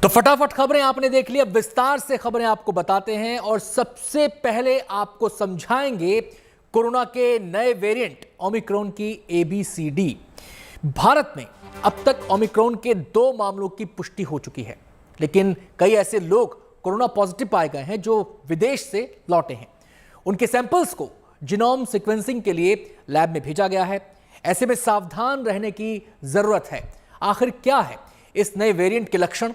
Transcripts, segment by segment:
तो फटाफट खबरें आपने देख ली, अब विस्तार से खबरें आपको बताते हैं और सबसे पहले आपको समझाएंगे कोरोना के नए वेरिएंट ओमिक्रॉन की ABCD। भारत में अब तक ओमिक्रॉन के 2 मामलों की पुष्टि हो चुकी है, लेकिन कई ऐसे लोग कोरोना पॉजिटिव पाए गए हैं जो विदेश से लौटे हैं। उनके सैंपल्स को जीनोम सीक्वेंसिंग के लिए लैब में भेजा गया है। ऐसे में सावधान रहने की जरूरत है। आखिर क्या है इस नए वेरिएंट के लक्षण,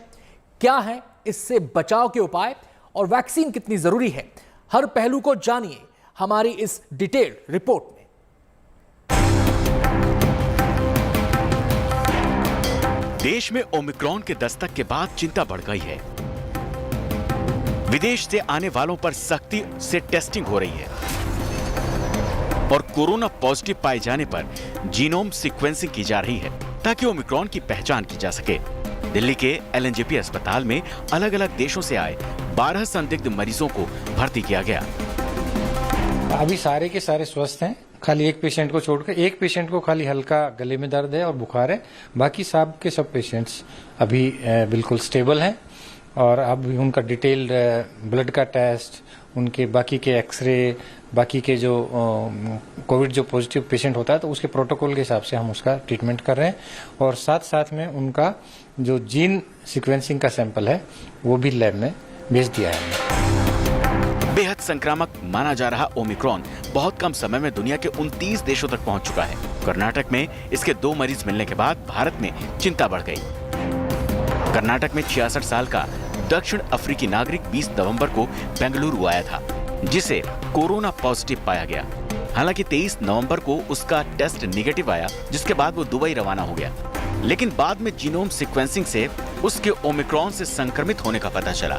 क्या है इससे बचाव के उपाय और वैक्सीन कितनी जरूरी है, हर पहलू को जानिए हमारी इस डिटेल्ड रिपोर्ट में। देश में ओमिक्रॉन के दस्तक के बाद चिंता बढ़ गई है। विदेश से आने वालों पर सख्ती से टेस्टिंग हो रही है और कोरोना पॉजिटिव पाए जाने पर जीनोम सीक्वेंसिंग की जा रही है ताकि ओमिक्रॉन की पहचान की जा सके। दिल्ली के LNJP अस्पताल में अलग अलग देशों से आए 12 संदिग्ध मरीजों को भर्ती किया गया। अभी सारे के सारे स्वस्थ हैं, खाली एक पेशेंट को छोड़कर। एक पेशेंट को खाली हल्का गले में दर्द है और बुखार है, बाकी सब के सब पेशेंट्स अभी बिल्कुल स्टेबल हैं। और अब उनका डिटेल्ड ब्लड का टेस्ट, उनके बाकी के एक्सरे, बाकी के जो कोविड जो पॉजिटिव पेशेंट होता है तो उसके प्रोटोकॉल के हिसाब से हम उसका ट्रीटमेंट कर रहे हैं। और साथ साथ में उनका जो जीन सीक्वेंसिंग का सैंपल है वो भी लैब में भेज दिया है हमने। बेहद संक्रामक माना जा रहा ओमिक्रॉन बहुत कम समय में दुनिया के 29 देशों तक पहुंच चुका है। कर्नाटक में इसके 2 मरीज मिलने के बाद भारत में चिंता बढ़ गई। कर्नाटक में 66 साल का दक्षिण अफ्रीकी नागरिक 20 नवंबर को बेंगलुरु आया था, जिसे कोरोना पॉजिटिव पाया गया। हालांकि 23 नवंबर को उसका टेस्ट निगेटिव आया, जिसके बाद वो दुबई रवाना हो गया। लेकिन बाद में जीनोम सीक्वेंसिंग से उसके ओमिक्रॉन से संक्रमित होने का पता चला।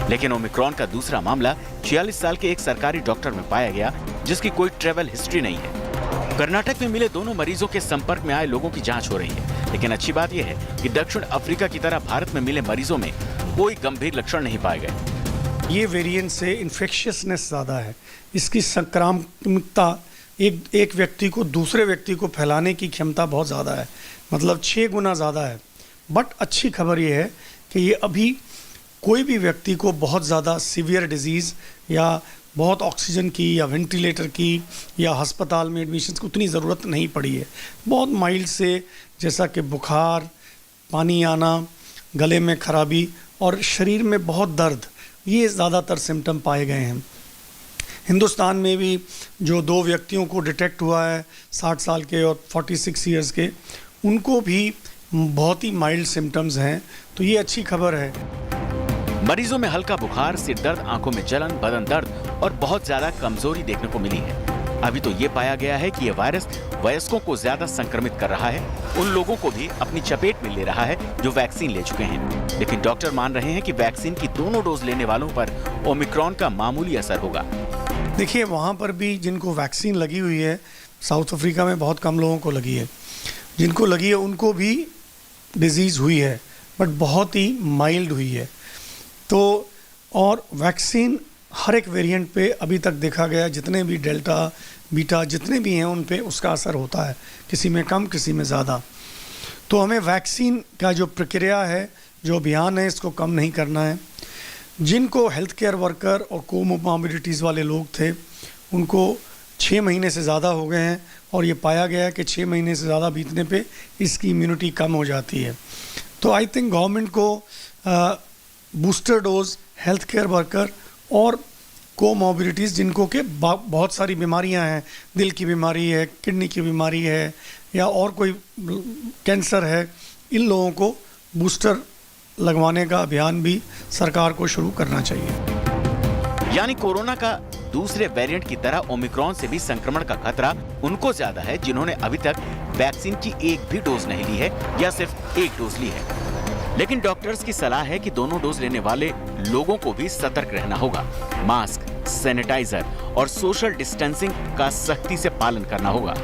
लेकिन ओमिक्रॉन का दूसरा मामला 46 साल के एक सरकारी डॉक्टर में पाया गया, जिसकी कोई ट्रेवल हिस्ट्री नहीं है। कर्नाटक में मिले दोनों मरीजों के संपर्क में आए लोगों की जांच हो रही है। लेकिन अच्छी बात यह है कि दक्षिण अफ्रीका की तरह भारत में मिले मरीजों में कोई गंभीर लक्षण नहीं पाए गए। ये वेरिएंट से इन्फेक्शियसनेस ज़्यादा है, इसकी संक्रामकता एक व्यक्ति को दूसरे व्यक्ति को फैलाने की क्षमता बहुत ज़्यादा है, मतलब 6 गुना ज़्यादा है। बट अच्छी खबर ये है कि ये अभी कोई भी व्यक्ति को बहुत ज़्यादा सीवियर डिजीज़ या बहुत ऑक्सीजन की या वेंटिलेटर की या अस्पताल में एडमिशन की उतनी ज़रूरत नहीं पड़ी है। बहुत माइल्ड से, जैसा कि बुखार, पानी आना, गले में खराबी और शरीर में बहुत दर्द, ये ज़्यादातर सिम्टम पाए गए हैं। हिंदुस्तान में भी जो 2 व्यक्तियों को डिटेक्ट हुआ है, 60 साल के और 46 ईयर्स के, उनको भी बहुत ही माइल्ड सिम्टम्स हैं, तो ये अच्छी खबर है। मरीजों में हल्का बुखार, सिर दर्द, आंखों में जलन, बदन दर्द और बहुत ज्यादा कमजोरी देखने को मिली है। अभी तो ये पाया गया है कि ये वायरस वयस्कों को ज्यादा संक्रमित कर रहा है, उन लोगों को भी अपनी चपेट में ले रहा है जो वैक्सीन ले चुके हैं। लेकिन डॉक्टर मान रहे हैं कि वैक्सीन की दोनों डोज लेने वालों पर ओमिक्रॉन का मामूली असर होगा। देखिए, वहाँ पर भी जिनको वैक्सीन लगी हुई है, साउथ अफ्रीका में बहुत कम लोगों को लगी है, जिनको लगी है उनको भी डिजीज़ हुई है, बट बहुत ही माइल्ड हुई है। तो और वैक्सीन हर एक वेरिएंट पे अभी तक देखा गया, जितने भी डेल्टा, बीटा जितने भी हैं उन पे उसका असर होता है, किसी में कम, किसी में ज़्यादा। तो हमें वैक्सीन का जो प्रक्रिया है, जो अभियान है, इसको कम नहीं करना है। जिनको हेल्थ केयर वर्कर और कोमोर्बिडिटीज़ वाले लोग थे, उनको 6 महीने से ज़्यादा हो गए हैं और ये पाया गया है कि 6 महीने से ज़्यादा बीतने पे इसकी इम्यूनिटी कम हो जाती है। तो आई थिंक गवर्नमेंट को booster dose health care worker और कोमोर्बिडिटीज़ जिनको के बहुत सारी बीमारियां हैं, दिल की बीमारी है, किडनी की बीमारी है या और कोई कैंसर है, इन लोगों को बूस्टर लगवाने का अभियान भी सरकार को शुरू करना चाहिए। यानी कोरोना का दूसरे वेरिएंट की तरह ओमिक्रॉन से भी संक्रमण का खतरा उनको ज्यादा है जिन्होंने अभी तक वैक्सीन की एक भी डोज नहीं ली है या सिर्फ एक डोज ली है। लेकिन डॉक्टर्स की सलाह है कि दोनों डोज लेने वाले लोगों को भी सतर्क रहना होगा। मास्क, सैनिटाइजर और सोशल डिस्टेंसिंग का सख्ती से पालन करना होगा।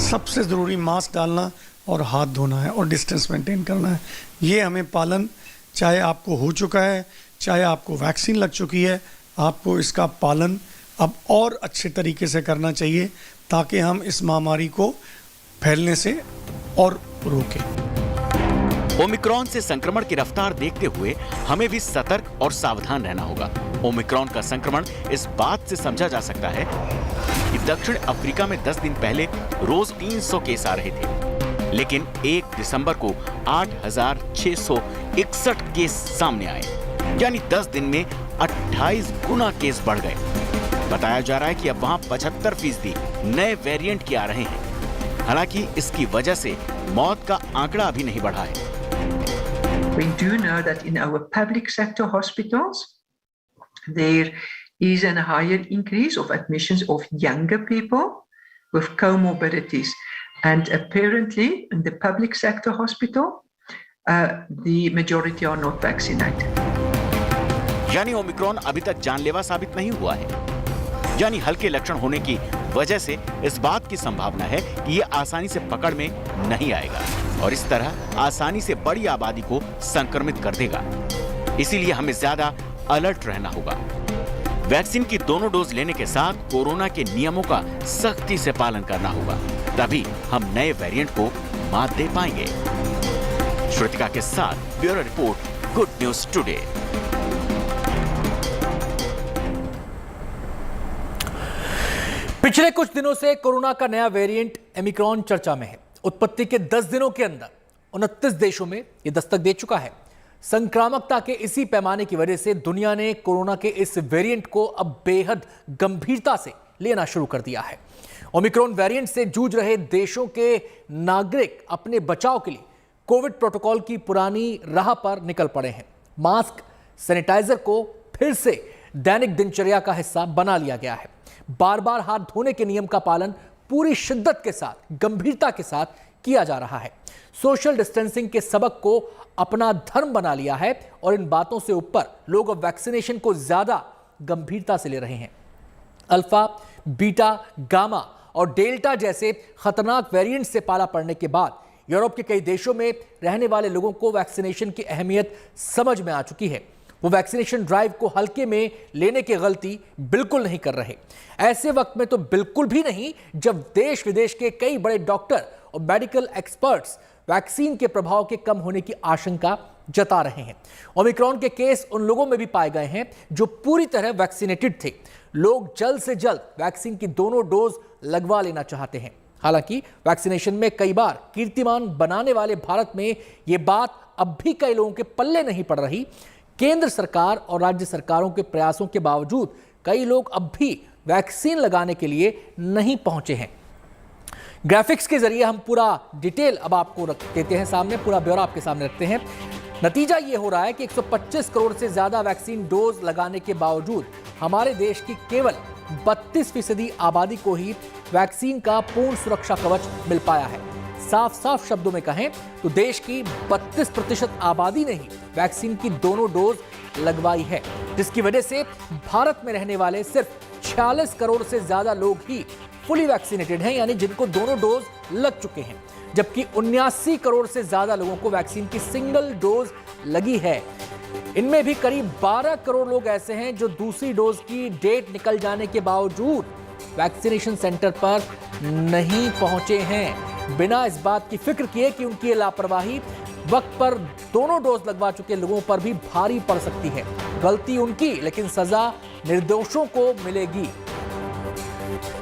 सबसे ज़रूरी मास्क डालना और हाथ धोना है और डिस्टेंस मेंटेन करना है। ये हमें पालन, चाहे आपको हो चुका है, चाहे आपको वैक्सीन लग चुकी है, आपको इसका पालन अब और अच्छे तरीके से करना चाहिए ताकि हम इस महामारी को फैलने से और रोकें। ओमिक्रॉन से संक्रमण की रफ्तार देखते हुए हमें भी सतर्क और सावधान रहना होगा। ओमिक्रॉन का संक्रमण इस बात से समझा जा सकता है कि दक्षिण अफ्रीका में 10 दिन पहले रोज 300 केस आ रहे थे, लेकिन 1 दिसंबर को 8,661 केस सामने आए, यानी 10 दिन में 28 गुना केस बढ़ गए। बताया जा रहा है कि अब वहां 75% नए वेरिएंट के आ रहे हैं। हालांकि इसकी वजह से मौत का आंकड़ा अभी नहीं बढ़ा है। We do know that in our public sector hospitals, there is a higher increase of admissions of younger people with comorbidities. And apparently, in the public sector hospital, the majority are not vaccinated. यानी Omicron अभी तक जानलेवा साबित नहीं हुआ है, यानी हल्के लक्षण होने की वजह से इस बात की संभावना है कि ये आसानी से पकड़ में नहीं आएगा और इस तरह आसानी से बड़ी आबादी को संक्रमित कर देगा। इसीलिए हमें ज्यादा अलर्ट रहना होगा। वैक्सीन की दोनों डोज लेने के साथ कोरोना के नियमों का सख्ती से पालन करना होगा, तभी हम नए वेरिएंट को मात दे पाएंगे। श्रुतिका के साथ bureau report, good news today. पिछले कुछ दिनों से कोरोना का नया वेरिएंट ओमिक्रॉन चर्चा में है। उत्पत्ति के 10 दिनों के अंदर 29 देशों में यह दस्तक दे चुका है। संक्रामकता के इसी पैमाने की वजह से दुनिया ने कोरोना के इस वेरिएंट को अब बेहद गंभीरता से लेना शुरू कर दिया है। ओमिक्रॉन वेरिएंट से जूझ रहे देशों के नागरिक अपने बचाव के लिए कोविड प्रोटोकॉल की पुरानी राह पर निकल पड़े हैं। मास्क, सैनिटाइजर को फिर से दैनिक दिनचर्या का हिस्सा बना लिया गया है। बार बार हाथ धोने के नियम का पालन पूरी शिद्दत के साथ, गंभीरता के साथ किया जा रहा है। सोशल डिस्टेंसिंग के सबक को अपना धर्म बना लिया है और इन बातों से ऊपर लोग अब वैक्सीनेशन को ज्यादा गंभीरता से ले रहे हैं। अल्फा, बीटा, गामा और डेल्टा जैसे खतरनाक वेरिएंट से पाला पड़ने के बाद यूरोप के कई देशों में रहने वाले लोगों को वैक्सीनेशन की अहमियत समझ में आ चुकी है। वो वैक्सीनेशन ड्राइव को हल्के में लेने की गलती बिल्कुल नहीं कर रहे। ऐसे वक्त में तो बिल्कुल भी नहीं जब देश विदेश के कई बड़े डॉक्टर और मेडिकल एक्सपर्ट्स वैक्सीन के प्रभाव के कम होने की आशंका जता रहे हैं। ओमिक्रॉन के केस उन लोगों में भी पाए गए हैं जो पूरी तरह वैक्सीनेटेड थे। लोग जल्द से जल्द वैक्सीन की दोनों डोज लगवा लेना चाहते हैं। हालांकि वैक्सीनेशन में कई बार कीर्तिमान बनाने वाले भारत में यह बात अब भी कई लोगों के पल्ले नहीं पड़ रही। केंद्र सरकार और राज्य सरकारों के प्रयासों के बावजूद कई लोग अब भी वैक्सीन लगाने के लिए नहीं पहुंचे हैं। ग्राफिक्स के जरिए हम पूरा डिटेल अब आपको रख देते हैं सामने, पूरा ब्यौरा आपके सामने रखते हैं। नतीजा ये हो रहा है कि 125 करोड़ से ज्यादा वैक्सीन डोज लगाने के बावजूद हमारे देश की केवल 32% आबादी को ही वैक्सीन का पूर्ण सुरक्षा कवच मिल पाया है। साफ शब्दों में कहें तो देश की 32% आबादी ने ही वैक्सीन की दोनों डोज लगवाई है, जिसकी वजह से भारत में रहने वाले सिर्फ 46 करोड़ से ज्यादा लोग ही फुली वैक्सीनेटेड हैं, यानी जिनको दोनों डोज लग चुके हैं, जबकि 79 करोड़ से ज्यादा लोगों को वैक्सीन की सिंगल डोज लगी है। इनमें भी करीब 12 करोड़ लोग ऐसे हैं जो दूसरी डोज की डेट निकल जाने के बावजूद वैक्सीनेशन सेंटर पर नहीं पहुंचे हैं, बिना इस बात की फिक्र किए कि उनकी लापरवाही वक्त पर दोनों डोज लगवा चुके लोगों पर भी भारी पड़ सकती है। गलती उनकी, लेकिन सजा निर्दोषों को मिलेगी।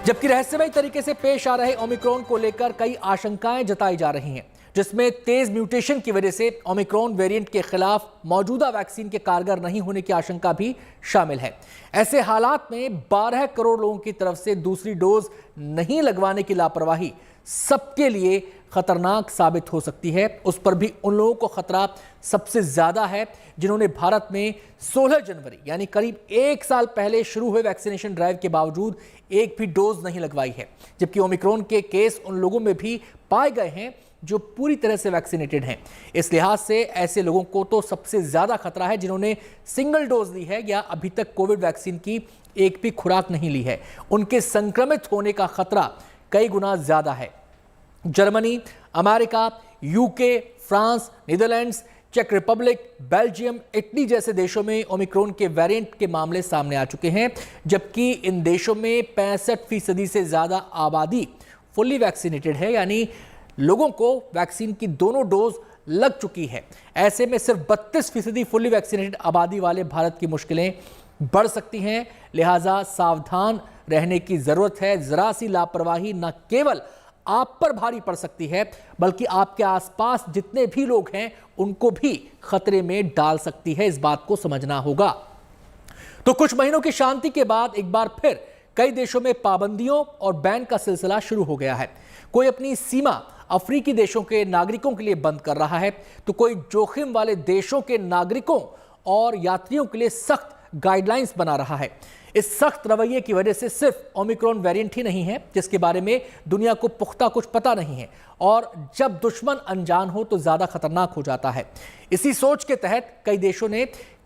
जबकि रहस्यमय तरीके से पेश आ रहे ओमिक्रॉन को लेकर कई आशंकाएं जताई जा रही हैं, जिसमें तेज म्यूटेशन की वजह से ओमिक्रॉन वेरिएंट के खिलाफ मौजूदा वैक्सीन के कारगर नहीं होने की आशंका भी शामिल है। ऐसे हालात में 12 करोड़ लोगों की तरफ से दूसरी डोज नहीं लगवाने की लापरवाही सबके लिए खतरनाक साबित हो सकती है। उस पर भी उन लोगों को खतरा सबसे ज्यादा है जिन्होंने भारत में 16 जनवरी यानी करीब 1 साल पहले शुरू हुए वैक्सीनेशन ड्राइव के बावजूद एक भी डोज नहीं लगवाई है। जबकि ओमिक्रॉन के केस उन लोगों में भी पाए गए हैं जो पूरी तरह से वैक्सीनेटेड हैं। इस लिहाज से ऐसे लोगों को तो सबसे ज्यादा खतरा है जिन्होंने सिंगल डोज ली है या अभी तक कोविड वैक्सीन की एक भी खुराक नहीं ली है। उनके संक्रमित होने का खतरा कई गुना ज्यादा है। Germany, America, UK, France, Netherlands, चेक रिपब्लिक, बेल्जियम, इटली जैसे देशों में ओमिक्रॉन के वेरिएंट के मामले सामने आ चुके हैं, जबकि इन देशों में 65% से ज्यादा आबादी फुल्ली वैक्सीनेटेड है, यानी लोगों को वैक्सीन की दोनों डोज लग चुकी है। ऐसे में सिर्फ 32% फुल्ली वैक्सीनेटेड आबादी वाले भारत की मुश्किलें बढ़ सकती हैं। लिहाजा सावधान रहने की जरूरत है। जरा सी लापरवाही न केवल आप पर भारी पड़ सकती है, बल्कि आपके आसपास जितने भी लोग हैं उनको भी खतरे में डाल सकती है। इस बात को समझना होगा। तो कुछ महीनों की शांति के बाद एक बार फिर कई देशों में पाबंदियों और बैन का सिलसिला शुरू हो गया है। कोई अपनी सीमा अफ्रीकी देशों के नागरिकों के लिए बंद कर रहा है, तो कोई जोखिम वाले देशों के नागरिकों और यात्रियों के लिए सख्त गाइडलाइंस बना रहा है। इस सख्त रवैये की वजह से सिर्फ ओमिक्रॉन वेरिएंट ही नहीं है जिसके बारे में दुनिया को पुख्ता कुछ पता नहीं है, और जब दुश्मन अनजान हो तो ज्यादा खतरनाक हो जाता है। इसी सोच के तहत कई देशों ने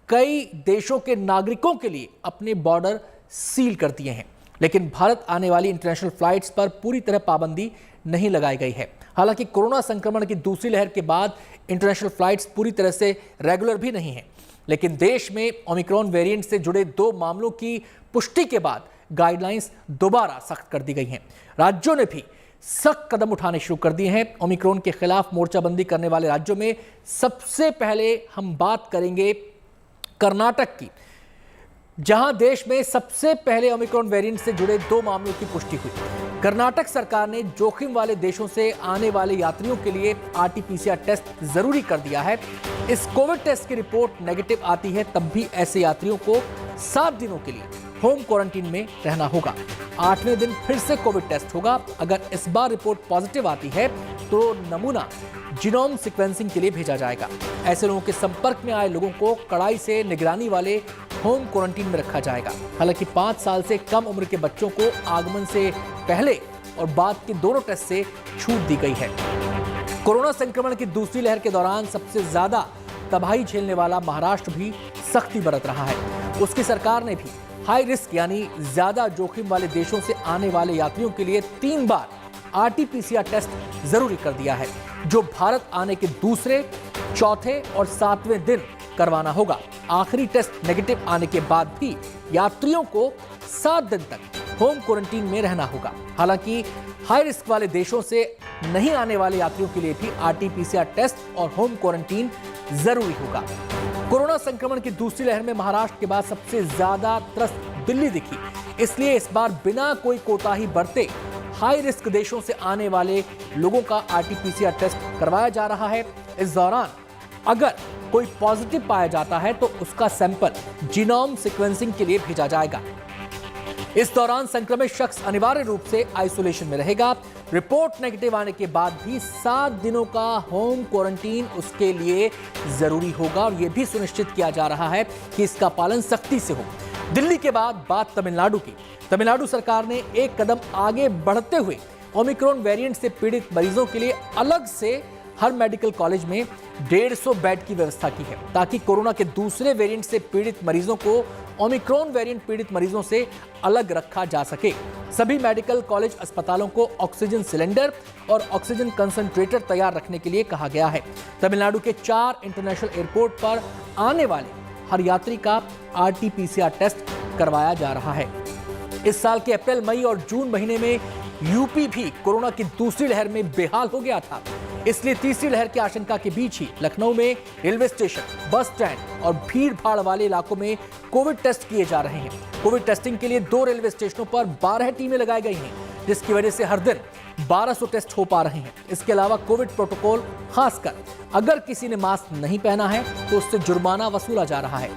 कई देशों के नागरिकों के लिए अपने बॉर्डर सील कर दिए हैं, लेकिन भारत आने वाली इंटरनेशनल फ्लाइट्स पर पूरी तरह पाबंदी नहीं लगाई गई है। हालांकि कोरोना संक्रमण की दूसरी लहर के बाद इंटरनेशनल फ्लाइट्स पूरी तरह से रेगुलर भी नहीं है, लेकिन देश में ओमिक्रॉन वेरिएंट से जुड़े 2 मामलों की पुष्टि के बाद गाइडलाइंस दोबारा सख्त कर दी गई हैं। राज्यों ने भी सख्त कदम उठाने शुरू कर दिए हैं। ओमिक्रॉन के खिलाफ मोर्चाबंदी करने वाले राज्यों में सबसे पहले हम बात करेंगे कर्नाटक की, जहां देश में सबसे पहले ओमिक्रॉन वेरिएंट से जुड़े 2 मामलों की पुष्टि हुई। कर्नाटक सरकार ने जोखिम वाले देशों से आने वाले यात्रियों के लिए RT-PCR टेस्ट जरूरी कर दिया है। इस कोविड टेस्ट की रिपोर्ट नेगेटिव आती है तब भी ऐसे यात्रियों को 7 दिनों के लिए होम क्वारंटीन में रहना होगा। 8वें दिन फिर से कोविड टेस्ट होगा। अगर इस बार रिपोर्ट पॉजिटिव आती है तो नमूना जीनोम सीक्वेंसिंग के लिए भेजा जाएगा। ऐसे लोगों के संपर्क में आए लोगों को कड़ाई से निगरानी वाले होम क्वारंटीन में रखा जाएगा। हालांकि 5 साल से कम उम्र के बच्चों को आगमन से पहले और बाद के दोनों टेस्ट से छूट दी गई है। कोरोना संक्रमण की दूसरी लहर के दौरान सबसे ज्यादा तबाही झेलने वाला महाराष्ट्र भी सख्ती बरत रहा है। उसकी सरकार ने भी हाई रिस्क यानी ज्यादा जोखिम वाले देशों से आने वाले यात्रियों के लिए 3 बार RT-PCR टेस्ट जरूरी कर दिया है, जो भारत आने के दूसरे, चौथे और 7वें दिन करवाना होगा। आखिरी टेस्ट नेगेटिव आने के बाद भी यात्रियों को 7 दिन तक होम क्वारंटीन में रहना होगा। हालांकि हाई रिस्क वाले देशों से नहीं आने वाले यात्रियों के लिए भी RT-PCR टेस्ट और होम क्वारंटीन जरूरी होगा। कोरोना संक्रमण की दूसरी लहर में महाराष्ट्र के बाद सबसे ज्यादा त्रस्त दिल्ली दिखी, इसलिए इस बार बिना कोई कोताही बरते हाई रिस्क देशों से आने वाले लोगों का RT-PCR टेस्ट करवाया जा रहा है। इस दौरान अगर कोई पॉजिटिव पाया जाता है तो उसका सैंपल जीनोम सीक्वेंसिंग के लिए भेजा जाएगा। इस दौरान संक्रमित शख्स अनिवार्य रूप से आइसोलेशन में रहेगा। रिपोर्ट नेगेटिव आने के बाद भी 7 दिनों का होम क्वारंटीन उसके लिए जरूरी होगा, और यह भी सुनिश्चित किया जा रहा है कि इसका पालन सख्ती से हो। दिल्ली के बाद बात तमिलनाडु की। तमिलनाडु सरकार ने एक कदम आगे बढ़ते हुए ओमिक्रॉन वेरिएंट से पीड़ित मरीजों के लिए अलग से हर मेडिकल कॉलेज में 150 बेड की व्यवस्था की है, ताकि कोरोना के दूसरे वेरिएंट से पीड़ित मरीजों को ओमिक्रॉन वेरिएंट पीड़ित मरीजों से अलग रखा जा सके। सभी मेडिकल कॉलेज अस्पतालों को ऑक्सीजन सिलेंडर और ऑक्सीजन कंसंट्रेटर तैयार रखने के लिए कहा गया है। तमिलनाडु के 4 इंटरनेशनल एयरपोर्ट पर आने वाले हर यात्री का RT-PCR टेस्ट करवाया जा रहा है। इस साल के अप्रैल, मई और जून महीने में यूपी भी कोरोना की दूसरी लहर में बेहाल हो गया था। इसलिए तीसरी लहर की आशंका के बीच ही लखनऊ में रेलवे स्टेशन, बस स्टैंड और भीड़ भाड़ वाले इलाकों में कोविड टेस्ट किए जा रहे हैं। कोविड टेस्टिंग के लिए 2 रेलवे स्टेशनों पर 12 टीमें लगाई गई हैं, जिसकी वजह से हर दिन 1200 टेस्ट हो पा रहे हैं। इसके अलावा कोविड प्रोटोकॉल, खासकर अगर किसी ने मास्क नहीं पहना है तो उससे जुर्माना वसूला जा रहा है।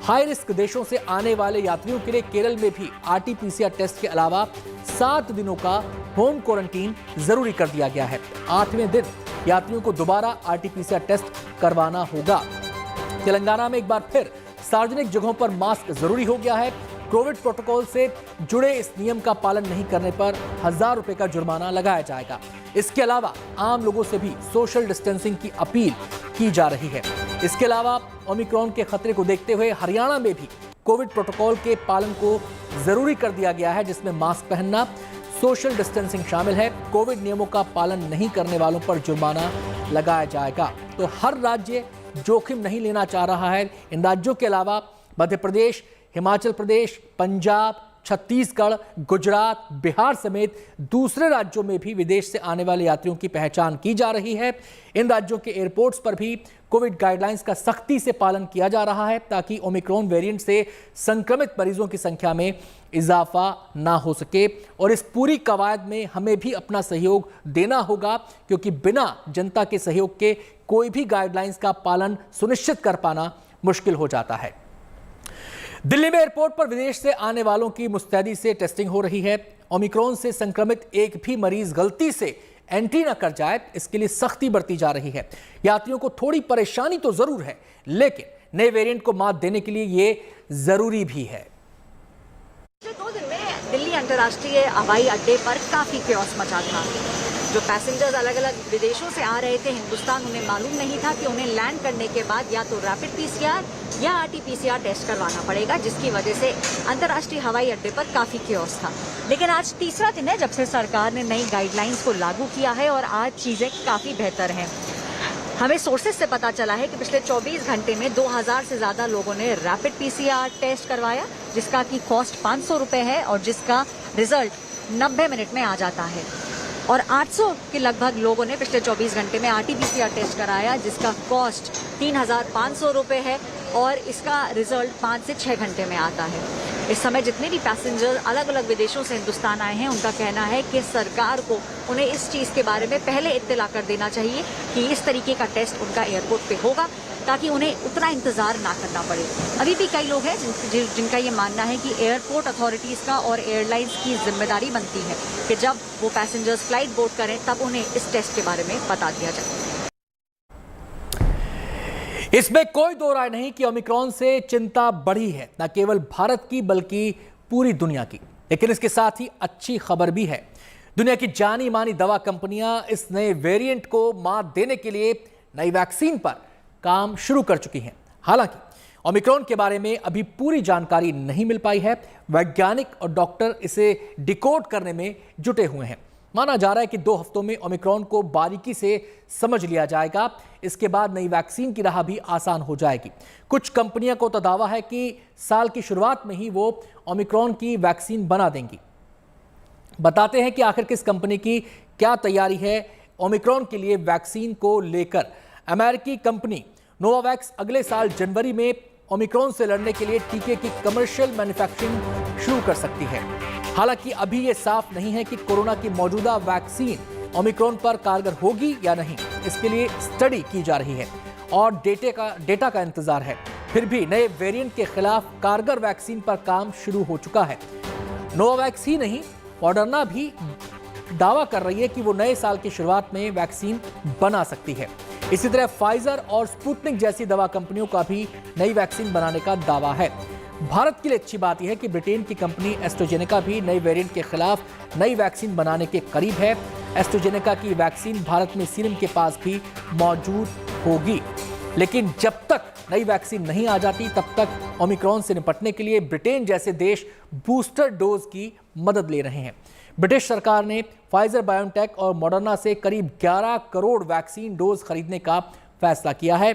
हाई रिस्क देशों से आने वाले यात्रियों के लिए केरल में भी RT-PCR टेस्ट के अलावा 7 दिनों का होम क्वारंटीन जरूरी कर दिया गया है। 8वें दिन यात्रियों को दोबारा RT-PCR टेस्ट करवाना होगा। तेलंगाना में एक बार फिर सार्वजनिक जगहों पर मास्क जरूरी हो गया है। कोविड प्रोटोकॉल से जुड़े इस नियम का पालन नहीं करने पर 1000 रुपए का जुर्माना लगाया जाएगा। इसके अलावा आम लोगों से भी सोशल डिस्टेंसिंग की अपील की जा रही है। इसके अलावा ओमिक्रॉन के खतरे को देखते हुए हरियाणा में भी कोविड प्रोटोकॉल के पालन को जरूरी कर दिया गया है, जिसमें मास्क पहनना, सोशल डिस्टेंसिंग शामिल है। कोविड नियमों का पालन नहीं करने वालों पर जुर्माना लगाया जाएगा। तो हर राज्य जोखिम नहीं लेना चाह रहा है। इन राज्यों के अलावा मध्य प्रदेश, हिमाचल प्रदेश, पंजाब, छत्तीसगढ़, गुजरात, बिहार समेत दूसरे राज्यों में भी विदेश से आने वाले यात्रियों की पहचान की जा रही है। इन राज्यों के एयरपोर्ट्स पर भी कोविड गाइडलाइंस का सख्ती से पालन किया जा रहा है ताकि ओमिक्रॉन वेरिएंट से संक्रमित मरीजों की संख्या में इजाफा ना हो सके। और इस पूरी कवायद में हमें भी अपना सहयोग देना होगा, क्योंकि बिना जनता के सहयोग के कोई भी गाइडलाइंस का पालन सुनिश्चित कर पाना मुश्किल हो जाता है। दिल्ली में एयरपोर्ट पर विदेश से आने वालों की मुस्तैदी से टेस्टिंग हो रही है। ओमिक्रॉन से संक्रमित एक भी मरीज गलती से एंट्री न कर जाए, इसके लिए सख्ती बरती जा रही है। यात्रियों को थोड़ी परेशानी तो जरूर है, लेकिन नए वेरिएंट को मात देने के लिए ये जरूरी भी है। पिछले 2 दिन में दिल्ली अंतर्राष्ट्रीय हवाई अड्डे पर काफी क्योस मचा था। जो पैसेंजर्स अलग अलग विदेशों से आ रहे थे हिंदुस्तान, उन्हें मालूम नहीं था कि उन्हें लैंड करने के बाद या तो रैपिड पीसीआर या आरटी-पीसीआर टेस्ट करवाना पड़ेगा, जिसकी वजह से अंतर्राष्ट्रीय हवाई अड्डे पर काफी क्योस था। लेकिन आज तीसरा दिन है जब से सरकार ने नई गाइडलाइंस को लागू किया है और आज चीजें काफी बेहतर हैं। हमें सोर्सेज से पता चला है कि पिछले 24 घंटे में 2000 से ज्यादा लोगों ने रैपिड पीसीआर टेस्ट करवाया, जिसका की कॉस्ट 500 रुपए है और जिसका रिजल्ट 90 मिनट में आ जाता है। और 800 के लगभग लोगों ने पिछले 24 घंटे में आरटी-पीसीआर टेस्ट कराया, जिसका कॉस्ट 3500 रुपए है और इसका रिजल्ट 5 से 6 घंटे में आता है। इस समय जितने भी पैसेंजर अलग अलग विदेशों से हिंदुस्तान आए हैं, उनका कहना है कि सरकार को उन्हें इस चीज़ के बारे में पहले इत्तला कर देना चाहिए कि इस तरीके का टेस्ट उनका एयरपोर्ट पे होगा, ताकि उन्हें उतना इंतजार ना करना पड़े। अभी भी कई लोग हैं जिनका ये मानना है कि एयरपोर्ट अथॉरिटीज़ का और एयरलाइंस की जिम्मेदारी बनती है कि जब वो पैसेंजर्स फ्लाइट बोर्ड करें तब उन्हें इस टेस्ट के बारे में बता दिया जाए। इसमें कोई दो राय नहीं कि ओमिक्रॉन से चिंता बढ़ी है, न केवल भारत की बल्कि पूरी दुनिया की। लेकिन इसके साथ ही अच्छी खबर भी है। दुनिया की जानी मानी दवा कंपनियां इस नए वेरिएंट को मात देने के लिए नई वैक्सीन पर काम शुरू कर चुकी हैं। हालांकि ओमिक्रॉन के बारे में अभी पूरी जानकारी नहीं मिल पाई है। वैज्ञानिक और डॉक्टर इसे डिकोड करने में जुटे हुए हैं। माना जा रहा है कि 2 हफ्तों में ओमिक्रॉन को बारीकी से समझ लिया जाएगा। इसके बाद नई वैक्सीन की राह भी आसान हो जाएगी। कुछ कंपनियों को तो दावा है कि साल की शुरुआत में ही वो ओमिक्रॉन की वैक्सीन बना देंगी। बताते हैं कि आखिर किस कंपनी की क्या तैयारी है ओमिक्रॉन के लिए वैक्सीन को लेकर। अमेरिकी कंपनी नोवावैक्स अगले साल जनवरी में ओमिक्रॉन से लड़ने के लिए टीके की कमर्शियल मैन्युफैक्चरिंग शुरू कर सकती है। हालांकि अभी यह साफ नहीं है कि कोरोना की मौजूदा वैक्सीन ओमिक्रॉन पर कारगर होगी या नहीं। इसके लिए स्टडी की जा रही है और डेटा का इंतजार है। फिर भी नए वेरिएंट के खिलाफ कारगर वैक्सीन पर काम शुरू हो चुका है। नोवावैक्स ही नहीं, मॉडर्ना भी दावा कर रही है कि वो नए साल की शुरुआत में वैक्सीन बना सकती है। इसी तरह फाइजर और स्पुतनिक जैसी दवा कंपनियों का भी नई वैक्सीन बनाने का दावा है। भारत के लिए अच्छी बात यह है कि ब्रिटेन की कंपनी एस्ट्राजेनेका भी नए वेरिएंट के खिलाफ नई वैक्सीन बनाने के करीब है। एस्ट्राजेनेका की वैक्सीन भारत में सीरम के पास भी मौजूद होगी। लेकिन जब तक नई वैक्सीन नहीं आ जाती, तब तक ओमिक्रॉन से निपटने के लिए ब्रिटेन जैसे देश बूस्टर डोज की मदद ले रहे हैं। ब्रिटिश सरकार ने फाइजर बायोटेक और मॉडर्ना से करीब 11 करोड़ वैक्सीन डोज खरीदने का फैसला किया है।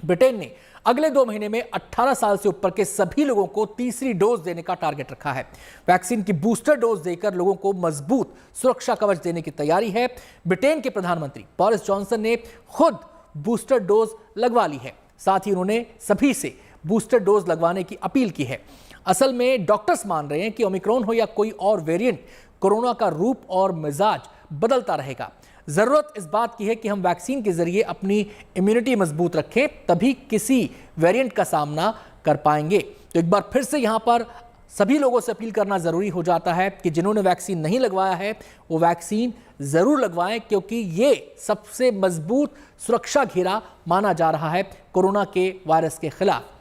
ब्रिटेन ने अगले 2 महीने में 18 साल से ऊपर के सभी लोगों को तीसरी डोज देने का टारगेट रखा है। वैक्सीन की बूस्टर डोज देकर लोगों को मजबूत सुरक्षा कवच देने की तैयारी है। ब्रिटेन के प्रधानमंत्री बोरिस जॉनसन ने खुद बूस्टर डोज लगवा ली है। साथ ही उन्होंने सभी से बूस्टर डोज लगवाने की अपील की है। असल में डॉक्टर्स मान रहे हैं कि ओमिक्रॉन हो या कोई और वेरिएंट, कोरोना का रूप और मिजाज बदलता रहेगा। जरूरत इस बात की है कि हम वैक्सीन के जरिए अपनी इम्यूनिटी मजबूत रखें, तभी किसी वेरिएंट का सामना कर पाएंगे। तो एक बार फिर से यहां पर सभी लोगों से अपील करना जरूरी हो जाता है कि जिन्होंने वैक्सीन नहीं लगवाया है वो वैक्सीन जरूर लगवाएं, क्योंकि ये सबसे मजबूत सुरक्षा घेरा माना जा रहा है कोरोना के वायरस के खिलाफ।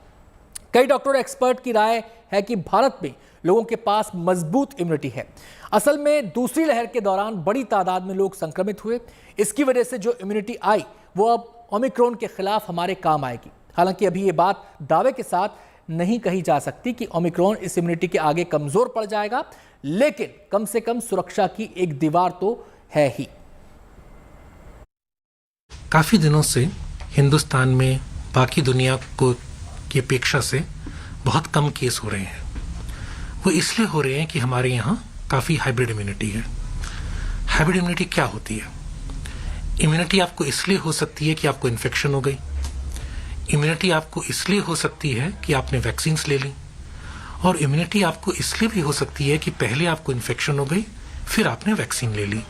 कई डॉक्टर एक्सपर्ट की राय है कि भारत में लोगों के पास मजबूत इम्यूनिटी है। असल में दूसरी लहर के दौरान बड़ी तादाद में लोग संक्रमित हुए। इसकी वजह से जो इम्यूनिटी आई वो अब ओमिक्रॉन के खिलाफ हमारे काम आएगी। हालांकि अभी ये बात दावे के साथ नहीं कही जा सकती कि ओमिक्रॉन इस इम्यूनिटी के आगे कमजोर पड़ जाएगा, लेकिन कम से कम सुरक्षा की एक दीवार तो है ही। काफी दिनों से हिंदुस्तान में बाकी दुनिया को की अपेक्षा से बहुत कम केस हो रहे हैं। वो इसलिए हो रहे हैं कि हमारे यहाँ काफ़ी हाइब्रिड इम्यूनिटी है। हाइब्रिड इम्यूनिटी क्या होती है? इम्यूनिटी आपको इसलिए हो सकती है कि आपको इन्फेक्शन हो गई, इम्यूनिटी आपको इसलिए हो सकती है कि आपने वैक्सीन ले ली, और इम्यूनिटी आपको इसलिए भी हो सकती है कि पहले आपको इन्फेक्शन हो गई फिर आपने वैक्सीन ले ली।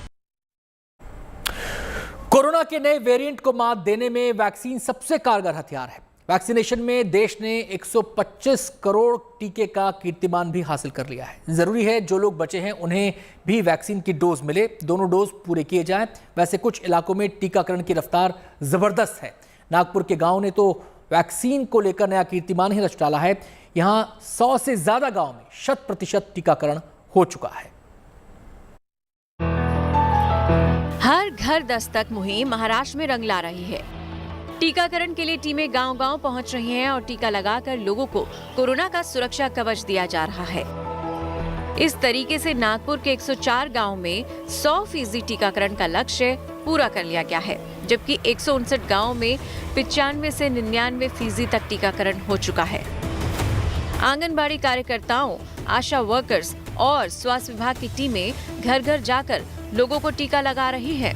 कोरोना के नए वेरिएंट को मात देने में वैक्सीन सबसे कारगर हथियार है। वैक्सीनेशन में देश ने 125 करोड़ टीके का कीर्तिमान भी हासिल कर लिया है। जरूरी है जो लोग बचे हैं उन्हें भी वैक्सीन की डोज मिले, दोनों डोज पूरे किए जाएं। वैसे कुछ इलाकों में टीकाकरण की रफ्तार जबरदस्त है। नागपुर के गांव ने तो वैक्सीन को लेकर नया कीर्तिमान ही रच डाला है। यहां 100 से ज्यादा गांव में 100% टीकाकरण हो चुका है। हर घर दस्तक मुहिम महाराष्ट्र में रंग ला रही है। टीकाकरण के लिए टीमें गांव-गांव पहुंच रही हैं और टीका लगाकर लोगों को कोरोना का सुरक्षा कवच दिया जा रहा है। इस तरीके से नागपुर के 104 गांव में 100% टीकाकरण का लक्ष्य पूरा कर लिया गया है, जबकि 159 गांव में 95 से 99% तक टीकाकरण हो चुका है। आंगनबाड़ी कार्यकर्ताओं, आशा वर्कर्स और स्वास्थ्य विभाग की टीमें घर घर जाकर लोगों को टीका लगा रही है।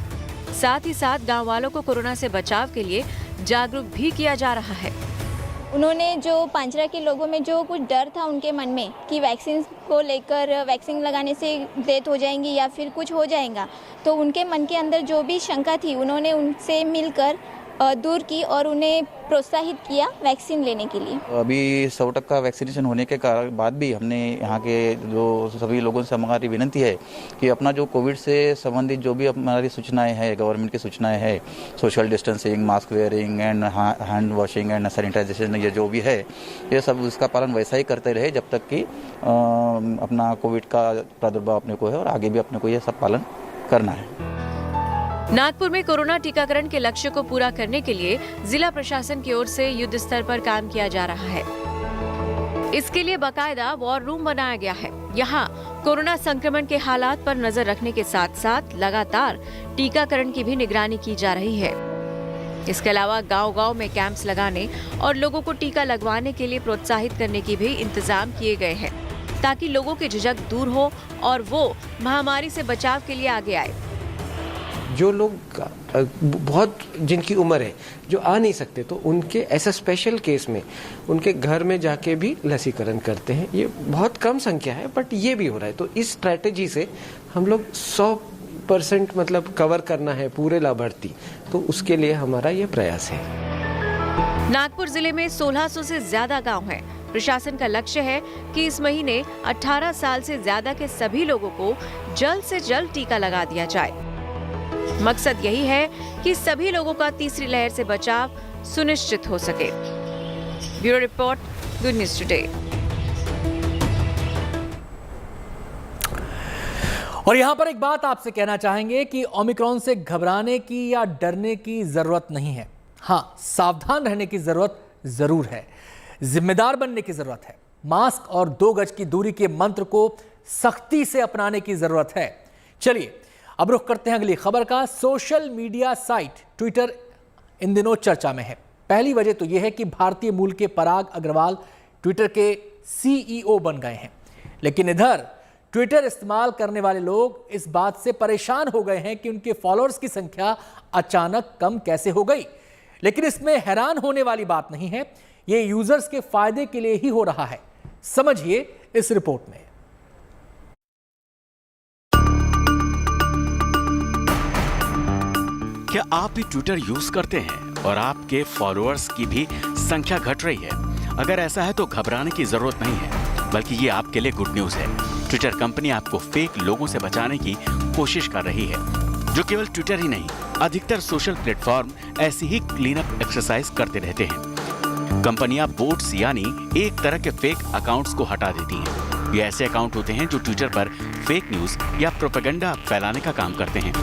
साथ ही साथ गांव वालों को कोरोना से बचाव के लिए जागरूक भी किया जा रहा है। उन्होंने जो पांचरा के लोगों में जो कुछ डर था उनके मन में कि वैक्सीन को लेकर वैक्सीन लगाने से डेथ हो जाएंगी या फिर कुछ हो जाएगा, तो उनके मन के अंदर जो भी शंका थी उन्होंने उनसे मिलकर दूर की और उन्हें प्रोत्साहित किया वैक्सीन लेने के लिए। अभी 100% वैक्सीनेशन होने के बाद भी हमने यहाँ के जो सभी लोगों से हमारी विनती है कि अपना जो कोविड से संबंधित जो भी हमारी सूचनाएं हैं, गवर्नमेंट की सूचनाएं हैं, social distancing, mask wearing and hand washing and sanitization, ये जो भी है ये सब उसका पालन वैसा ही करते रहे जब तक कि अपना कोविड का प्रादुर्भाव अपने को है, और आगे भी अपने को ये सब पालन करना है। नागपुर में कोरोना टीकाकरण के लक्ष्य को पूरा करने के लिए जिला प्रशासन की ओर से युद्ध स्तर पर काम किया जा रहा है। इसके लिए बाकायदा वॉर रूम बनाया गया है। यहाँ कोरोना संक्रमण के हालात पर नजर रखने के साथ साथ लगातार टीकाकरण की भी निगरानी की जा रही है। इसके अलावा गांव-गांव में कैंप्स लगाने और लोगों को टीका लगवाने के लिए प्रोत्साहित करने की भी इंतजाम किए गए हैं, ताकि लोगों की झिझक दूर हो और वो महामारी से बचाव के लिए आगे आए। जो लोग बहुत जिनकी उम्र है जो आ नहीं सकते, तो उनके ऐसा स्पेशल केस में उनके घर में जाके भी लसीकरण करते हैं। ये बहुत कम संख्या है बट ये भी हो रहा है। तो इस स्ट्रैटेजी से हम लोग 100% मतलब कवर करना है पूरे लाभार्थी, तो उसके लिए हमारा ये प्रयास है। नागपुर जिले में 1600 से ज्यादा गांव हैं। प्रशासन का लक्ष्य है कि इस महीने 18 साल से ज्यादा के सभी लोगों को जल्द से जल्द टीका लगा दिया जाए। मकसद यही है कि सभी लोगों का तीसरी लहर से बचाव सुनिश्चित हो सके। Bureau report, good news today. और यहां पर एक बात आपसे कहना चाहेंगे कि ओमिक्रॉन से घबराने की या डरने की जरूरत नहीं है। हां, सावधान रहने की जरूरत जरूर है, जिम्मेदार बनने की जरूरत है। मास्क और 2 गज की दूरी के मंत्र को सख्ती से अपनाने की जरूरत है। चलिए अब रुख करते हैं अगली खबर का। सोशल मीडिया साइट ट्विटर इन दिनों चर्चा में है। पहली वजह तो यह है कि भारतीय मूल के पराग अग्रवाल ट्विटर के सीईओ बन गए हैं, लेकिन इधर ट्विटर इस्तेमाल करने वाले लोग इस बात से परेशान हो गए हैं कि उनके फॉलोअर्स की संख्या अचानक कम कैसे हो गई। लेकिन इसमें हैरान होने वाली बात नहीं है, ये यूजर्स के फायदे के लिए ही हो रहा है। समझिए इस रिपोर्ट में। क्या आप भी ट्विटर यूज करते हैं और आपके फॉलोअर्स की भी संख्या घट रही है? अगर ऐसा है तो घबराने की जरूरत नहीं है, बल्कि ये आपके लिए गुड न्यूज है। ट्विटर कंपनी आपको फेक लोगों से बचाने की कोशिश कर रही है, जो केवल ट्विटर ही नहीं, अधिकतर सोशल प्लेटफॉर्म ऐसी ही क्लीन अप एक्सरसाइज करते रहते हैं। कंपनियां बोट्स यानी एक तरह के फेक अकाउंट्स को हटा देती हैं। ये ऐसे अकाउंट होते हैं जो ट्विटर पर फेक न्यूज या प्रोपेगेंडा फैलाने का काम करते हैं।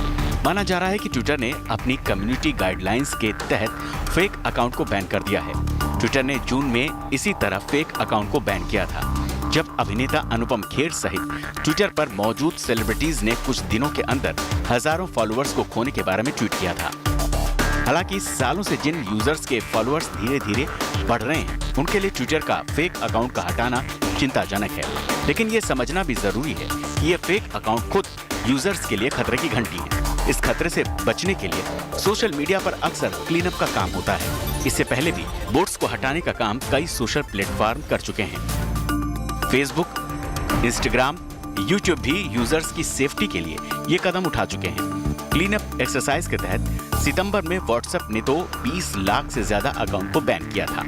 माना जा रहा है कि ट्विटर ने अपनी कम्युनिटी गाइडलाइंस के तहत फेक अकाउंट को बैन कर दिया है। ट्विटर ने जून में इसी तरह फेक अकाउंट को बैन किया था, जब अभिनेता अनुपम खेर सहित ट्विटर पर मौजूद सेलिब्रिटीज ने कुछ दिनों के अंदर हजारों फॉलोअर्स को खोने के बारे में ट्वीट किया था। हालांकि सालों से जिन यूजर्स के फॉलोअर्स धीरे धीरे बढ़ रहे हैं, उनके लिए ट्विटर का फेक अकाउंट का हटाना चिंताजनक है, लेकिन ये समझना भी जरूरी है कि ये फेक अकाउंट खुद यूजर्स के लिए खतरे की घंटी है। इस खतरे से बचने के लिए सोशल मीडिया पर अक्सर क्लीन अप का काम होता है। इससे पहले भी बोट्स को हटाने का काम कई सोशल प्लेटफॉर्म कर चुके हैं। फेसबुक, इंस्टाग्राम, यूट्यूब भी यूजर्स की सेफ्टी के लिए ये कदम उठा चुके हैं। क्लीन अप एक्सरसाइज के तहत सितंबर में व्हाट्सएप ने तो 20 लाख से ज्यादा अकाउंट को बैन किया था।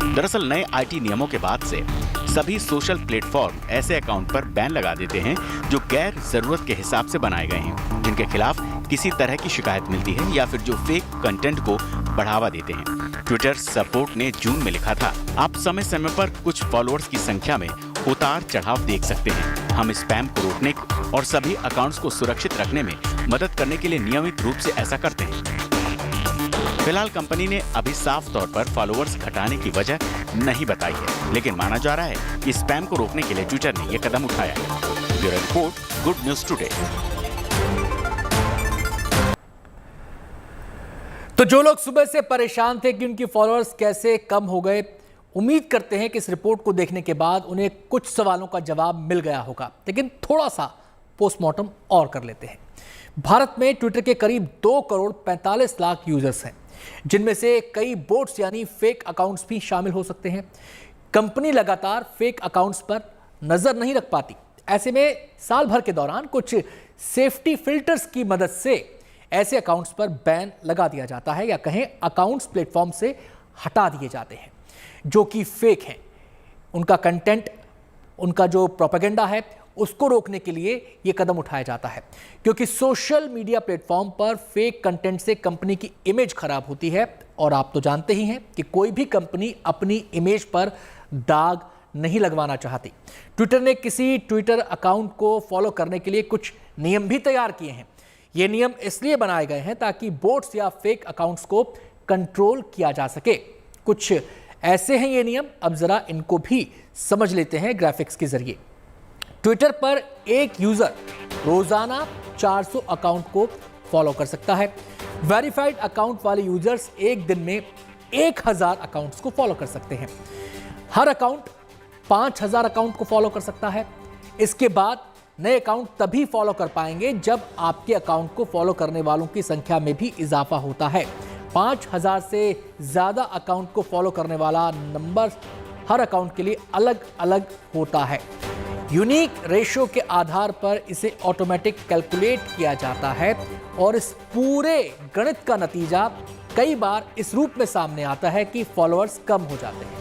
दरअसल नए आईटी नियमों के बाद से सभी सोशल प्लेटफॉर्म ऐसे अकाउंट पर बैन लगा देते हैं जो गैर जरूरत के हिसाब से बनाए गए हैं, जिनके खिलाफ किसी तरह की शिकायत मिलती है या फिर जो फेक कंटेंट को बढ़ावा देते हैं। ट्विटर सपोर्ट ने जून में लिखा था, आप समय समय पर कुछ फॉलोअर्स की संख्या में उतार चढ़ाव देख सकते हैं। हम स्पैम को रोकने और सभी अकाउंट्स को सुरक्षित रखने में मदद करने के लिए नियमित रूप से ऐसा करते हैं। फिलहाल कंपनी ने अभी साफ तौर पर फॉलोअर्स घटाने की वजह नहीं बताई है, लेकिन माना जा रहा है कि स्पैम को रोकने के लिए ट्विटर ने यह कदम उठाया है। Bureau report, good news today. तो जो लोग सुबह से परेशान थे कि उनकी फॉलोअर्स कैसे कम हो गए, उम्मीद करते हैं कि इस रिपोर्ट को देखने के बाद उन्हें कुछ सवालों का जवाब मिल गया होगा। लेकिन थोड़ा सा पोस्टमार्टम और कर लेते हैं। भारत में ट्विटर के करीब 2 करोड़ 45 लाख यूजर्स हैं, जिनमें से कई बोट्स यानी फेक अकाउंट्स भी शामिल हो सकते हैं। कंपनी लगातार फेक अकाउंट्स पर नजर नहीं रख पाती। ऐसे में साल भर के दौरान कुछ सेफ्टी फिल्टर्स की मदद से ऐसे अकाउंट्स पर बैन लगा दिया जाता है, या कहें अकाउंट्स प्लेटफॉर्म से हटा दिए जाते हैं जो कि फेक हैं। उनका कंटेंट, उनका जो प्रोपेगेंडा है, उसको रोकने के लिए यह कदम उठाया जाता है, क्योंकि सोशल मीडिया प्लेटफॉर्म पर फेक कंटेंट से कंपनी की इमेज खराब होती है। और आप तो जानते ही हैं कि कोई भी कंपनी अपनी इमेज पर दाग नहीं लगवाना चाहती। ट्विटर ने किसी ट्विटर अकाउंट को फॉलो करने के लिए कुछ नियम भी तैयार किए हैं। ये नियम इसलिए बनाए गए हैं ताकि बोट्स या फेक अकाउंट्स को कंट्रोल किया जा सके। कुछ ऐसे हैं ये नियम, अब जरा इनको भी समझ लेते हैं ग्राफिक्स के जरिए। ट्विटर पर एक यूजर रोजाना 400 अकाउंट को फॉलो कर सकता है। वेरीफाइड अकाउंट वाले यूजर्स एक दिन में 1000 अकाउंट्स को फॉलो कर सकते हैं। हर अकाउंट 5000 अकाउंट को फॉलो कर सकता है। इसके बाद नए अकाउंट तभी फॉलो कर पाएंगे जब आपके अकाउंट को फॉलो करने वालों की संख्या में भी इजाफा होता है। 5000 से ज्यादा अकाउंट को फॉलो करने वाला नंबर हर अकाउंट के लिए अलग अलग होता है। यूनिक रेशो के आधार पर इसे ऑटोमेटिक कैलकुलेट किया जाता है और इस पूरे गणित का नतीजा कई बार इस रूप में सामने आता है कि फॉलोअर्स कम हो जाते हैं।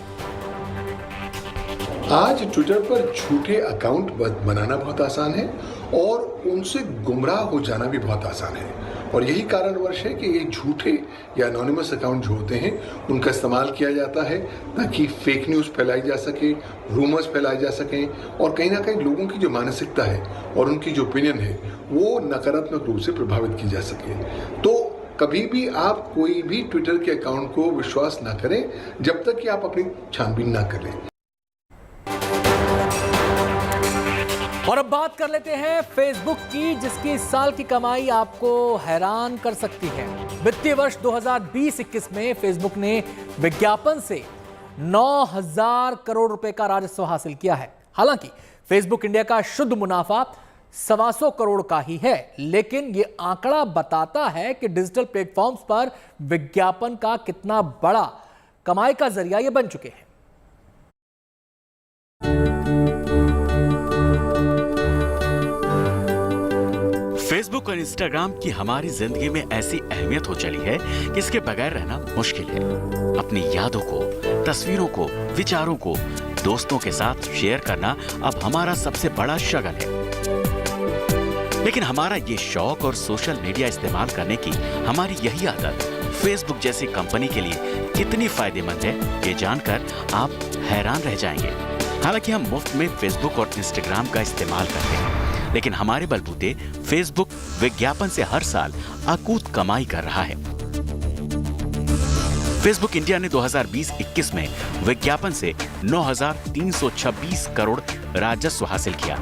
आज ट्विटर पर झूठे अकाउंट बनाना बहुत आसान है और उनसे गुमराह हो जाना भी बहुत आसान है, और यही कारणवश है कि ये झूठे या एनोनिमस अकाउंट जो होते हैं उनका इस्तेमाल किया जाता है ताकि फेक न्यूज़ फैलाई जा सके, रूमर्स फैलाए जा सकें, और कहीं ना कहीं लोगों की जो मानसिकता है और उनकी जो ओपिनियन है वो नकारात्मक रूप से प्रभावित की जा सके। तो कभी भी आप कोई भी ट्विटर के अकाउंट को विश्वास ना करें जब तक कि आप अपनी छानबीन ना करें। और अब बात कर लेते हैं फेसबुक की, जिसकी इस साल की कमाई आपको हैरान कर सकती है। वित्तीय वर्ष 2020-21 में फेसबुक ने विज्ञापन से 9000 करोड़ रुपए का राजस्व हासिल किया है। हालांकि फेसबुक इंडिया का शुद्ध मुनाफा 125 करोड़ का ही है, लेकिन यह आंकड़ा बताता है कि डिजिटल प्लेटफॉर्म्स पर विज्ञापन का कितना बड़ा कमाई का जरिया ये बन चुके हैं। फेसबुक और इंस्टाग्राम की हमारी जिंदगी में ऐसी अहमियत हो चली है कि इसके बगैर रहना मुश्किल है। अपनी यादों को, तस्वीरों को, विचारों को दोस्तों के साथ शेयर करना अब हमारा सबसे बड़ा शगल है। लेकिन हमारा ये शौक और सोशल मीडिया इस्तेमाल करने की हमारी यही आदत फेसबुक जैसी कंपनी के लिए कितनी फायदेमंद है, ये जानकर आप हैरान रह जाएंगे। हालांकि हम मुफ्त में फेसबुक और इंस्टाग्राम का इस्तेमाल करते हैं, लेकिन हमारे बलबूते फेसबुक विज्ञापन से हर साल अकूत कमाई कर रहा है। फेसबुक इंडिया ने 2020-21 में विज्ञापन से 9326 करोड़ राजस्व हासिल किया।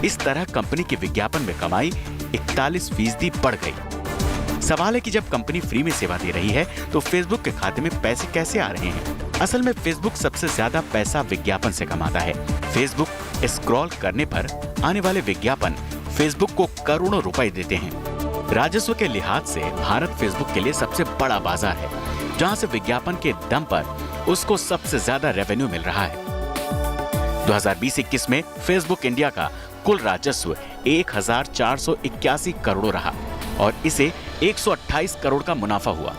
इस तरह कंपनी की विज्ञापन में कमाई 41% बढ़ गई। सवाल है कि जब कंपनी फ्री में सेवा दे रही है तो फेसबुक के खाते में पैसे कैसे आ रहे हैं? असल में फेसबुक सबसे ज्यादा पैसा विज्ञापन से कमाता है। फेसबुक स्क्रॉल करने पर आने वाले विज्ञापन फेसबुक को करोड़ों रुपए देते हैं। राजस्व के लिहाज से भारत फेसबुक के लिए सबसे बड़ा बाजार है, जहां से विज्ञापन के दम पर उसको सबसे ज्यादा रेवेन्यू मिल रहा है। 2020-21 में फेसबुक इंडिया का कुल राजस्व 1481 करोड़ रहा और इसे 128 करोड़ का मुनाफा हुआ।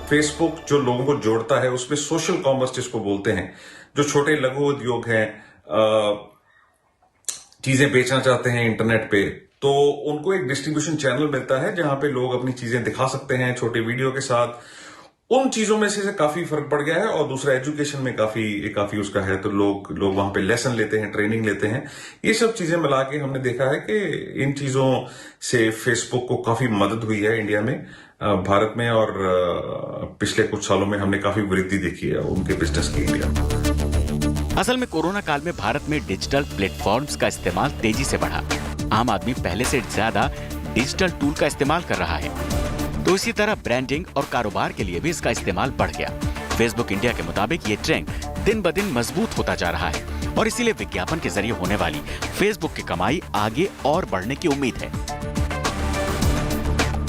फेसबुक जो लोगों को जोड़ता है उसमें सोशल कॉमर्स जिसको बोलते हैं, जो छोटे लघु उद्योग हैं, चीजें बेचना चाहते हैं इंटरनेट पे, तो उनको एक डिस्ट्रीब्यूशन चैनल मिलता है जहां पे लोग अपनी चीजें दिखा सकते हैं छोटे वीडियो के साथ। उन चीजों में से काफी फर्क पड़ गया है। और दूसरा एजुकेशन में काफी उसका है, तो लोग वहां पे लेसन लेते हैं, ट्रेनिंग लेते हैं। ये सब चीजें मिला के हमने देखा है कि इन चीजों से फेसबुक को काफी मदद हुई है इंडिया में, भारत में, और पिछले कुछ सालों में हमने काफी वृद्धि देखी है उनके बिजनेस की इंडिया में। असल में कोरोना काल में भारत में डिजिटल प्लेटफॉर्म्स का इस्तेमाल तेजी से बढ़ा। आम आदमी पहले से ज्यादा डिजिटल टूल का इस्तेमाल कर रहा है, तो इसी तरह ब्रांडिंग और कारोबार के लिए भी इसका इस्तेमाल बढ़ गया। फेसबुक इंडिया के मुताबिक ये ट्रेंड दिन ब दिन मजबूत होता जा रहा है और इसीलिए विज्ञापन के जरिए होने वाली फेसबुक की कमाई आगे और बढ़ने की उम्मीद है।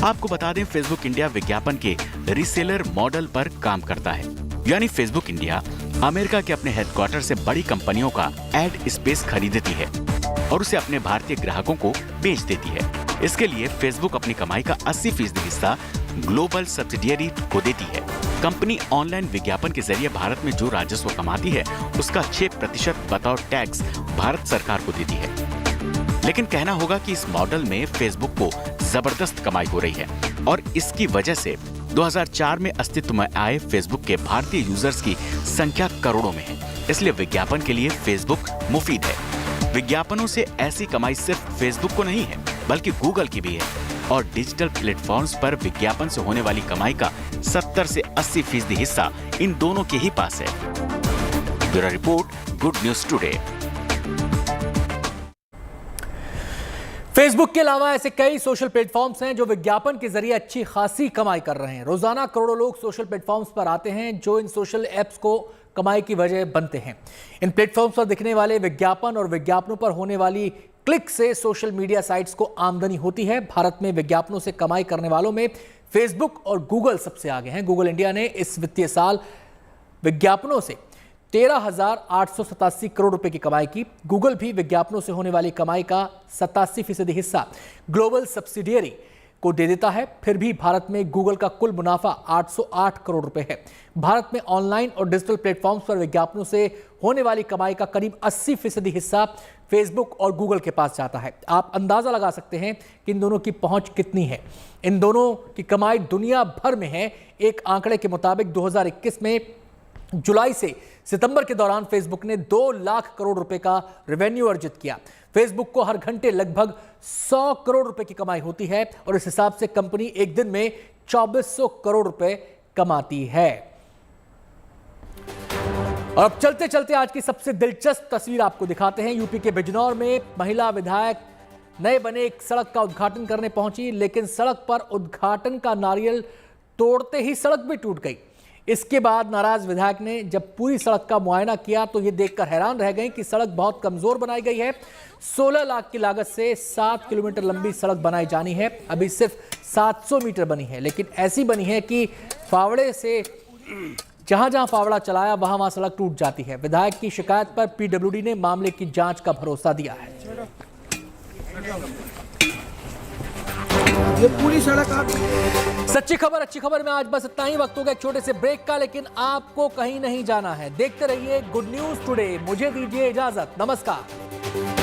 आपको बता दें, फेसबुक इंडिया विज्ञापन के रीसेलर मॉडल पर काम करता है, यानी फेसबुक इंडिया अमेरिका के अपने हेडक्वार्टर से बड़ी कंपनियों का एड स्पेस खरीदती है और उसे अपने भारतीय ग्राहकों को बेच देती है। इसके लिए फेसबुक अपनी कमाई का 80% हिस्सा ग्लोबल सब्सिडियरी को देती है। कंपनी ऑनलाइन विज्ञापन के जरिए भारत में जो राजस्व कमाती है उसका 6% बतौर टैक्स भारत सरकार को देती है। लेकिन कहना होगा कि इस मॉडल में फेसबुक को जबरदस्त कमाई हो रही है और इसकी वजह से 2004 में अस्तित्व में आए फेसबुक के भारतीय यूजर्स की संख्या करोड़ों में है। इसलिए विज्ञापन के लिए फेसबुक मुफीद है। विज्ञापनों से ऐसी कमाई सिर्फ फेसबुक को नहीं है बल्कि गूगल की भी है और डिजिटल प्लेटफॉर्म्स पर विज्ञापन से होने वाली कमाई का 70 से 80% हिस्सा इन दोनों के ही पास है। Bureau report, good news today. Facebook के अलावा ऐसे कई सोशल प्लेटफॉर्म्स हैं जो विज्ञापन के जरिए अच्छी खासी कमाई कर रहे हैं। रोजाना करोड़ों लोग सोशल प्लेटफॉर्म्स पर आते हैं जो इन सोशल ऐप्स को कमाई की वजह बनते हैं। इन प्लेटफॉर्म्स पर दिखने वाले विज्ञापन और विज्ञापनों पर होने वाली क्लिक से सोशल मीडिया साइट्स को आमदनी होती है। भारत में विज्ञापनों से कमाई करने वालों में फेसबुक और गूगल सबसे आगे हैं। गूगल इंडिया ने इस वित्तीय साल विज्ञापनों से 13,887 करोड़ रुपए की कमाई की। गूगल भी विज्ञापनों से होने वाली कमाई का 87% हिस्सा ग्लोबल सब्सिडियरी को दे देता है। फिर भी भारत में गूगल का कुल मुनाफा 808 करोड़ रुपए है। भारत में ऑनलाइन और डिजिटल प्लेटफॉर्म्स पर विज्ञापनों से होने वाली कमाई का करीब 80% हिस्सा फेसबुक और गूगल के पास जाता है। आप अंदाजा लगा सकते हैं कि इन दोनों की पहुंच कितनी है। इन दोनों की कमाई दुनिया भर में है। एक आंकड़े के मुताबिक 2021 में जुलाई से सितंबर के दौरान फेसबुक ने 2 लाख करोड़ रुपए का रेवेन्यू अर्जित किया। फेसबुक को हर घंटे लगभग 100 करोड़ रुपए की कमाई होती है और इस हिसाब से कंपनी एक दिन में 2400 करोड़ रुपए कमाती है। और अब चलते चलते आज की सबसे दिलचस्प तस्वीर आपको दिखाते हैं। यूपी के बिजनौर में महिला विधायक नए बने एक सड़क का उद्घाटन करने पहुंची, लेकिन सड़क पर उद्घाटन का नारियल तोड़ते ही सड़क भी टूट गई। इसके बाद नाराज विधायक ने जब पूरी सड़क का मुआयना किया तो ये देखकर हैरान रह गए कि सड़क बहुत कमजोर बनाई गई है। 16 लाख की लागत से 7 किलोमीटर लंबी सड़क बनाई जानी है। अभी सिर्फ 700 मीटर बनी है, लेकिन ऐसी बनी है कि फावड़े से जहां जहां फावड़ा चलाया वहां वहां सड़क टूट जाती है। विधायक की शिकायत पर पीडब्ल्यूडी ने मामले की जांच का भरोसा दिया है। ये पूरी सड़क सच्ची खबर अच्छी खबर में आज बस इतना ही। वक्त हो गया एक छोटे से ब्रेक का, लेकिन आपको कहीं नहीं जाना है। देखते रहिए गुड न्यूज टुडे। मुझे दीजिए इजाजत, नमस्कार।